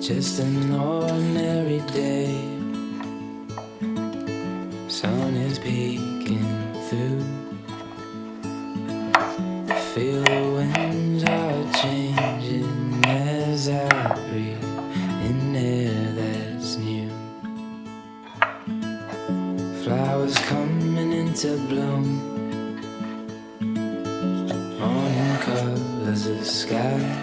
Just an ordinary day. Sun is peeking through. Feel the winds are changing as I breathe in air that's new. Flowers coming into bloom. Morning colors of sky.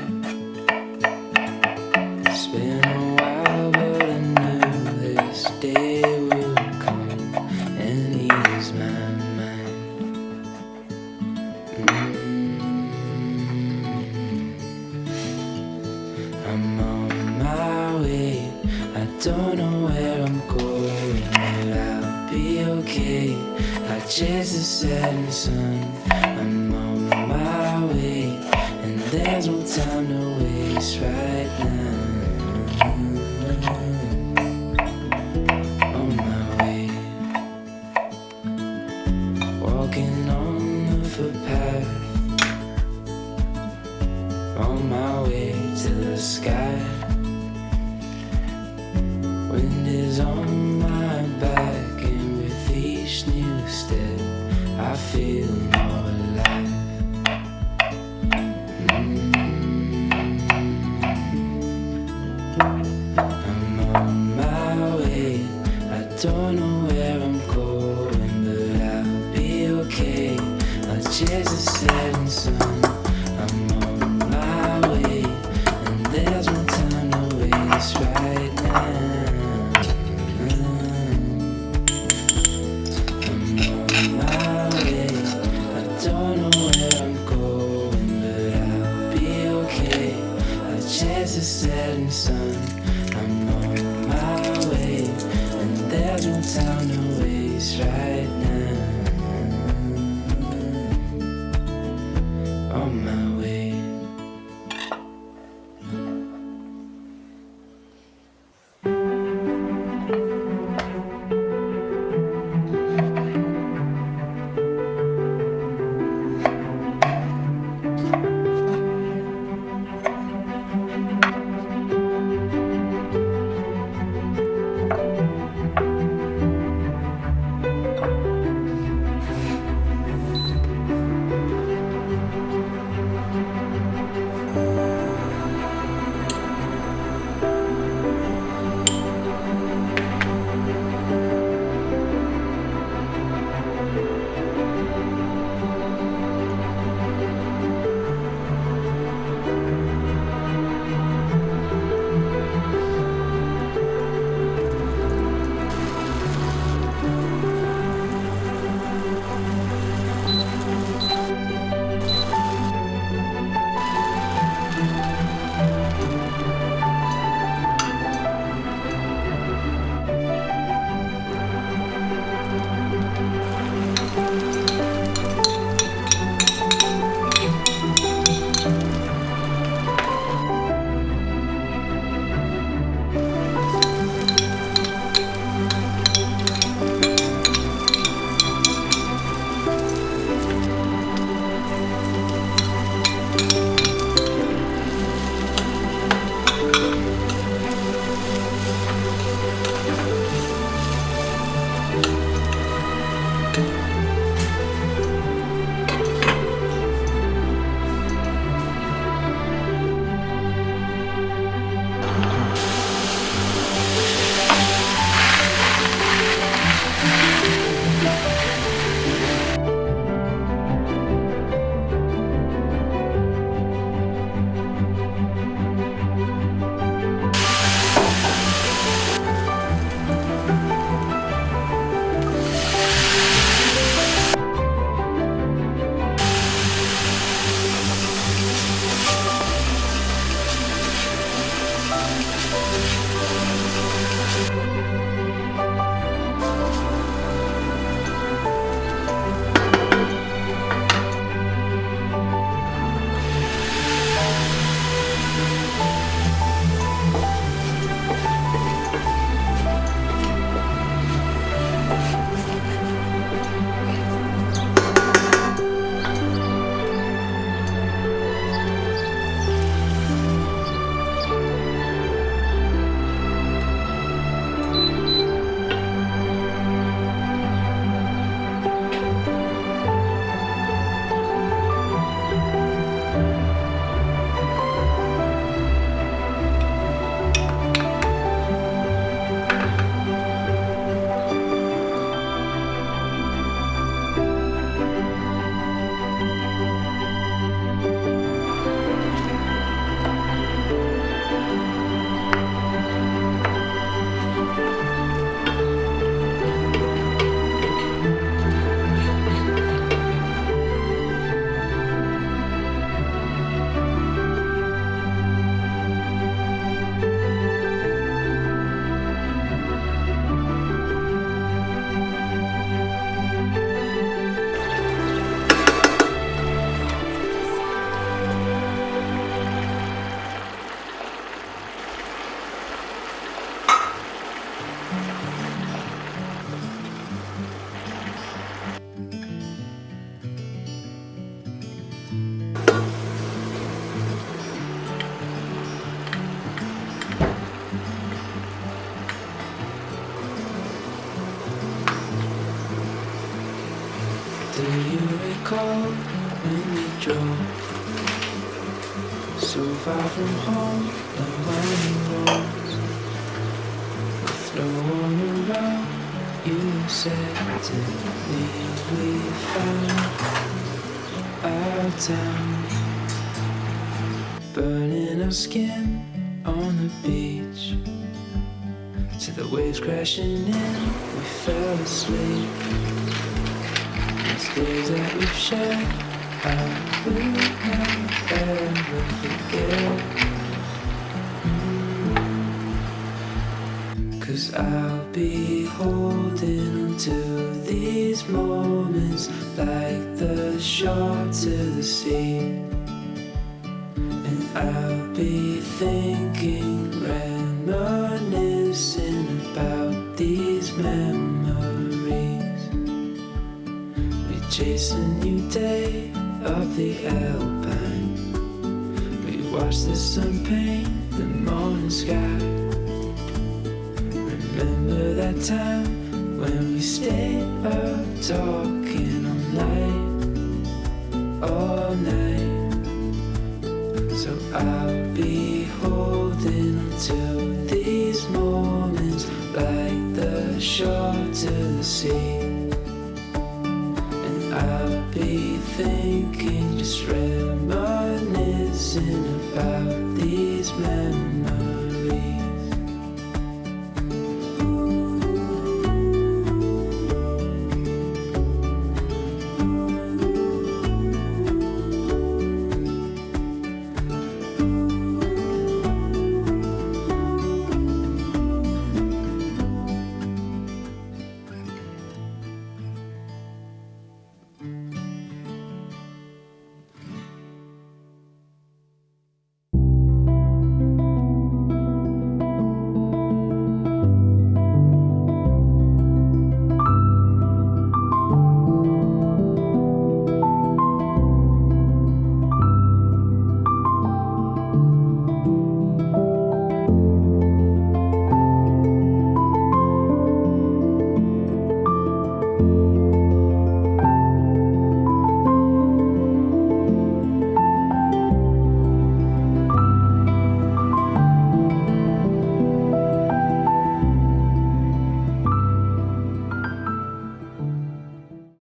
It's been a while, but I knew this day would come and ease my mind. I'm on my way. I don't know where I'm going, but I'll be okay. I chase the setting sun. I'm on my way, and there's no time to waste right now. On my way, walking on the footpath. On my way to the sky. Wind is on my back, and with each new step I feel more alive. I'm on my way. I don't know where I'm going, but I'll be okay. I'll chase the setting sun. I'm on my way, and there's no time to waste right now. I'm on my way. I don't know where I'm going, but I'll be okay. I'll chase the setting sun. I'm on my way, and there's no time to waste right now. recall when we drove so far from home, the winding roads with no one around. You said to me we found our town, burning our skin on the beach. To the waves crashing in, we fell asleep. These days that we've shared, I will never forget. 'Cause I'll be holding on to these moments like the shore to the sea. And I'll be thinking, reminiscing about these memories. We chased a new day up the Alpine. We watched the sun paint the morning sky. Remember that time when we stayed up talking all night. So I'll be holding on to these moments like the shore to the sea. And I'll be thinking, just reminiscing about these memories.